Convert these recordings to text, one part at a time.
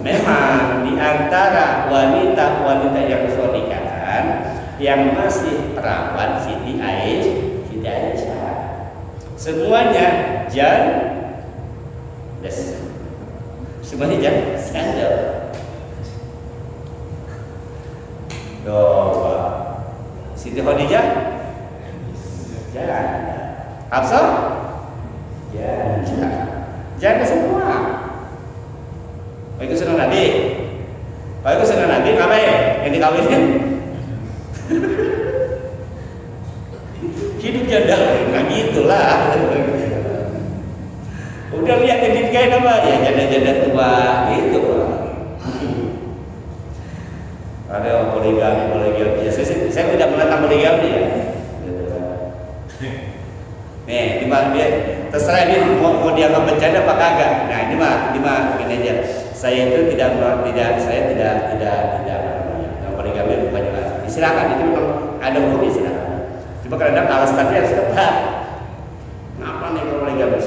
memang di antara wanita-wanita yang Rasulullah nikahkan yang masih perawan Siti Aisyah. Semuanya semuanya janda. Siti Khadijah janda. Hafsah janda semua. Itu senang Nabi. Kalau itu senang Nabi ngapain? Yang dikawinin? Hidup janda, nah gitulah. Udah lihat yang dinikahin apa? Ya janda-janda tua gitu Pak. Ada poligami. Ya, saya tidak menentang poligami ya. Nih, dia terserah dia mau dianggap bercanda apa kagak. Nah, ini mah gini aja. Saya itu tidak poligami bukannya. Silakan, itu memang ada hukumnya, silakan. Cuma kadang alasannya harus tepat. Ngapa nih kalau poligami?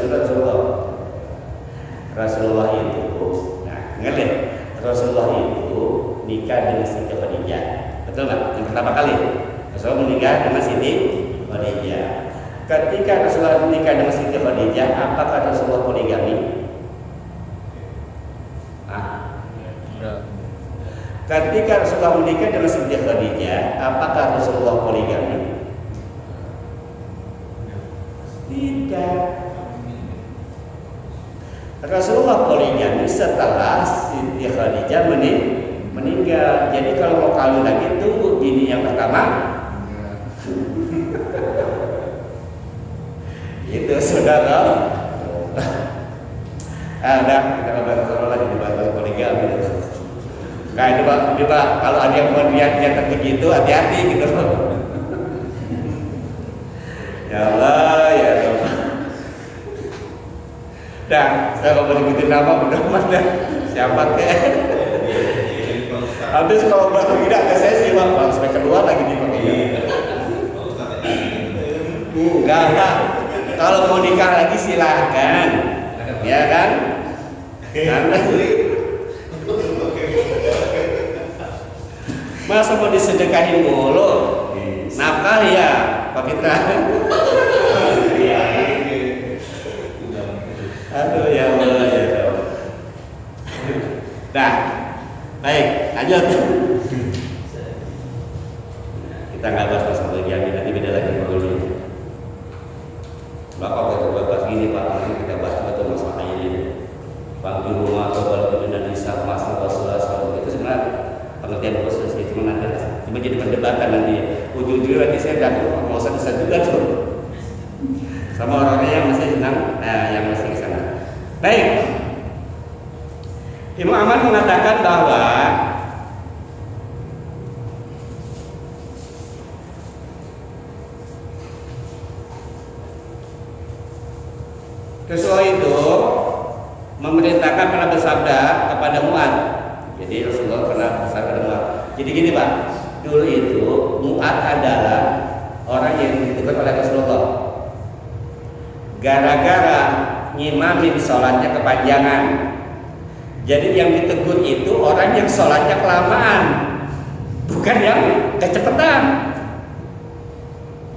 Rasulullah itu, nah ingat deh, Rasulullah itu nikah dengan Siti Khadijah, betul nggak? Yang pertama kali Rasulullah menikah dengan Siti Khadijah. Ketika Rasulullah menikah dengan Siti Khadijah, apakah Rasulullah poligami? Ketika Rasulullah menikah dengan Siti Khadijah, apakah Rasulullah poligami? Tidak. Rasulullah poligami setelah Siti Khadijah meninggal. Jadi kalau mau kawin lagi tunggu bini yang pertama. Itu saudara. Ada kita ngobrol lagi di bahas poligami. Nah itu Pak, kalau ada yang mau lihat yang begitu hati-hati gitu. Ya Allah, ya Allah. Dah, saya mau nyebutin nama mudah-mudahan dah. Siapa kek? Habis kalau tidak ke saya sih Pak, sampai keluar lagi di Pak. Enggak. Kalau mau nikah lagi silahkan, ya kan? Karena masa mau disedekahin mulu? Nafkah ya, Pak Fitra. Aduh ya Allah ya Allah. Nah, baik, lanjut. Kita nggak bahas masalah poligami, nanti beda lagi dulu. Bapak bahas gini Pak, nanti kita bahas betul masalah ini. Bang di rumah atau balik dan bisa masalah itu sebenarnya pengertian khusus itu cuma nanti cuma jadi perdebatan nanti. Ujung-ujungnya nanti saya nggak mau sadar juga tuh. Sama orangnya yang masih senang, yang masih ke sana. Baik, Imam Ahmad mengatakan bahwa Rasulullah itu memerintahkan pernah bersabda kepada Mu'ad. Jadi Rasulullah pernah bersabda kepada Mu'ad. Jadi gini Pak, dulu itu Mu'ad adalah orang yang ditegur oleh Rasulullah. Gara-gara ngimamin sholatnya kepanjangan. Jadi yang ditegur itu orang yang sholatnya kelamaan, bukan yang kecepatan.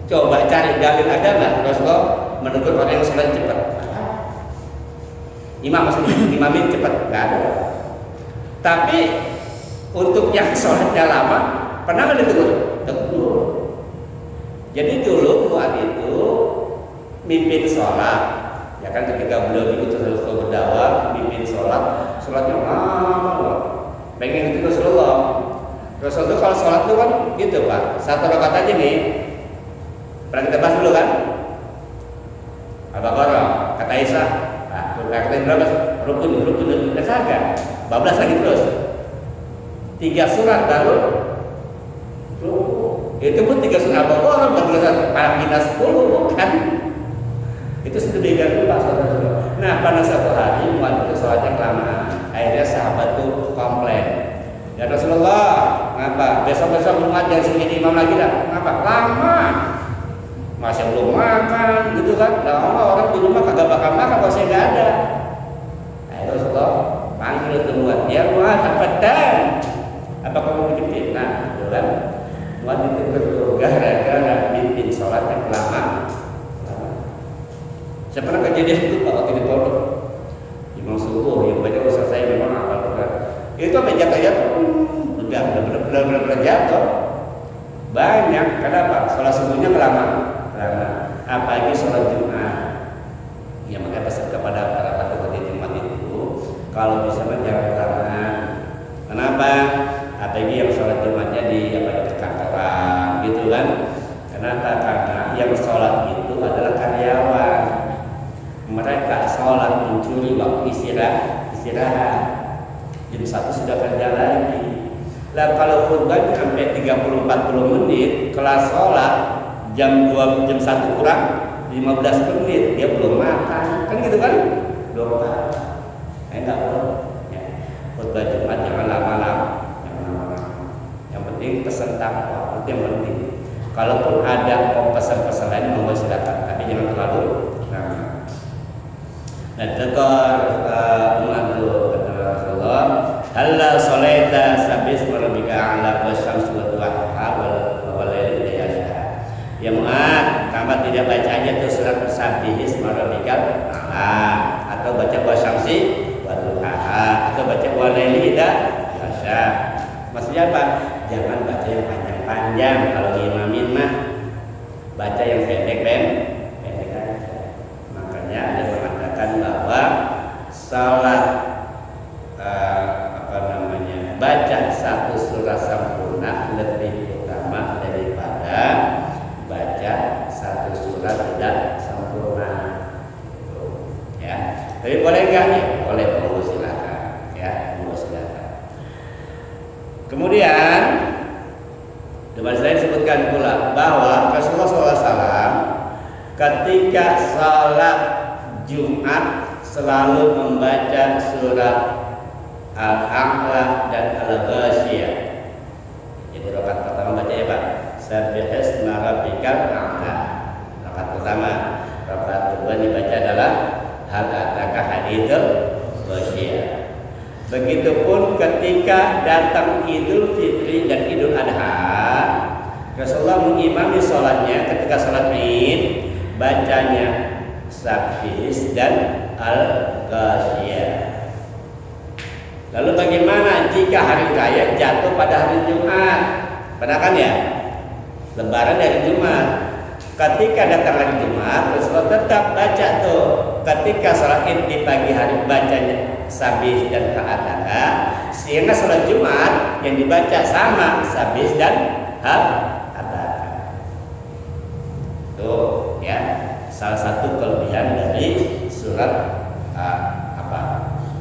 Coba cari dalil ada nggak Rasulullah menegur orang yang sholat cepat? Imam maksudnya imamin cepat nggak ada. Tapi untuk yang sholatnya lama pernah nggak ditegur? Tegur. Jadi dulu Mu'ad itu mimpin sholat, ya kan ketika beliau itu terus berdakwah, mimpin sholatnya lama, pengen itu Rasulullah itu kalau sholat itu kan gitu Pak, satu rakaat aja nih, pernah kita bahas dulu kan, Al-Baqarah, kata Aisyah, kata berapa? Rukun, kagak, bablas lagi terus, 3 surat baru, itu pun 3 surat Al-Baqarah, bukan para kita 10 kan. Itu sudah diganti Pak saudara. Nah pada satu hari Mu'ad itu sholatnya kelamaan. Akhirnya sahabat tuh komplain. Ya Rasulullah, ngapa? Besok-besok Mu'ad jangan sini imam lagi dah. Ngapa? Lama. Masih belum makan, gitu kan? Lama orang di rumah kagak bakal makan kalau saya nggak ada. Akhirnya Rasulullah panggil itu Mu'ad. Ya Mu'ad, Ramadan. Apa kamu bikin fitnah? Bukan. Muat ditegur gara-gara bikin sholatnya kelamaan. Saya pernah kejadian itu Pak waktu di pondok. Imam subuh yang baca usaha saya memang hafal Quran. Itu apa jatuh-jatuh? Udah benar-benar jatuh. Banyak. Kenapa? Sholat subuhnya kelamaan. Apalagi sholat Jumat. Ya maka pesan kepada para hadirin Jumat itu, kalau bisa jangan kelamaan. Kenapa? Apalagi yang sholat Jumatnya di kantoran, gitu kan? Kenapa? Karena yang sholat itu adalah karyawan. Mereka sholat mencuri waktu istirahat. Jam 1 sudah kerja lagi. Lah kalau khutbah sampai 30-40 menit, kelas sholat jam 1 kurang 15 menit dia belum makan, kan gitu kan? Belum makan. Enggak boleh. Ya. Khutbah Jumat jangan lama-lama. Yang penting pesan takwa itu yang penting. Kalaupun ada pesan-pesan lain monggo silakan, tapi jangan terlalu lama. Dan tegur umatku kata Rasulullah, halla solaita sabis rabbika ala wasyamsi wa duha wal laili yasha. Ya Mu'ad, kamu tidak baca aja tuh surat Sabihis rabbikal a'la, atau baca wasyamsi wa duha, atau baca wal laili yasha. Maksudnya apa? Jangan baca yang panjang-panjang. Kalau imamin mah baca yang pendek-pendek aja. Makanya ada mengatakan bahwa salat baca satu surat sempurna lebih utama daripada baca satu surat tidak sempurna. Ya, tapi boleh nggak ya? Boleh, monggo silakan. Ya, monggo silakan. Kemudian Depan saya sebutkan pula bahwa Rasulullah SAW ketika salat Jumat selalu membaca surat Al-A'la dan Al-Ghasyiyah. Jadi rakaat pertama baca ya Pak, Sabbihisma rabbikal a'la. Rakaat pertama. Rakaat kedua dibaca adalah Hal ataka hadithul ghasyiyah. Begitupun ketika datang Idul Fitri dan Idul Adha, Rasulullah mengimami sholatnya ketika sholat Id, bacanya Sabbihis dan Al-Ghasyiyah. Lalu bagaimana jika hari raya jatuh pada hari Jumat? Pernah kan ya? Lebaran dari Jumat. Ketika datang hari Jumat, Rasulullah tetap baca tuh. Ketika sholat Id di pagi hari bacanya Sabbihis dan Al-Ataka, sehingga sholat Jumat yang dibaca sama Sabbihis dan Al-Ataka. Tuh ya, salah satu kelebihan dari surat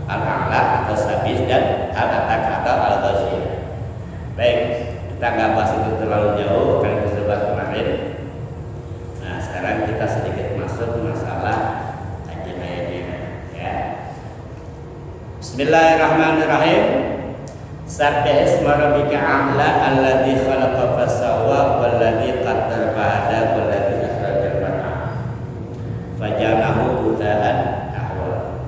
Al-A'la atau Sabbihis dan Al-Ataka atau Al-Ghasyiyah. Baik, kita nggak bahas itu terlalu jauh karena kita sudah bahas kemarin. Nah, sekarang kita sedikit masuk masalah ayat-ayatnya ya. Bismillahirrahmanirrahim. Sabbihisma rabbika a'la alladzi khalaqa fasawwa walladzi qaddara fahada walladzi akhrajal mar'a faja'alahu ghusaan ahwa.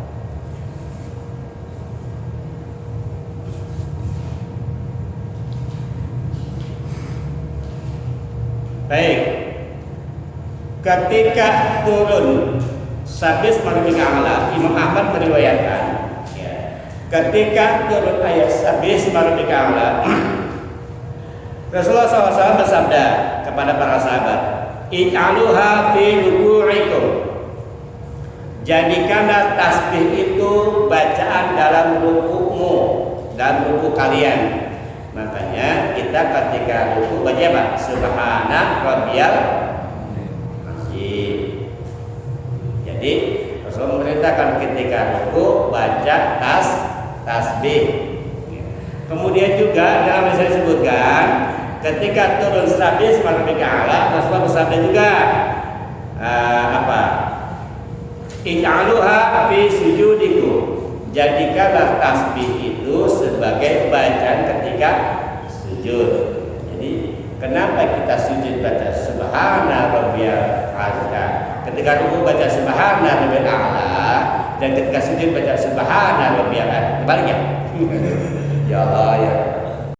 Baik. Ketika turun Sabbihisma rabbika a'la, Imam Ahmad meriwayatkan ketika turun ayat Sabbihisma rabbika a'la, Rasulullah SAW bersabda kepada para sahabat, ij'aluha fi ruku'ikum, jadikanlah tasbih itu bacaan dalam ruku'mu, dalam ruku' kalian. Makanya kita ketika ruku' baca apa? Subhana rabbiyal azim. Jadi Rasulullah memerintahkan ketika ruku' baca tasbih. Kemudian juga dalam yang saya sebutkan, ketika turun Sabbihisma rabbika a'la, Rasulullah bersabda juga ij'aluha fi sujudikum, jadikanlah tasbih itu sebagai bacaan ketika sujud. Jadi kenapa kita sujud baca subhana rabbiyal a'la, ketika ruku baca subhana rabbiyal a'la, dan ketika sujud baca subhana rabbiyal a'la, kebaliknya. Ya Allah ya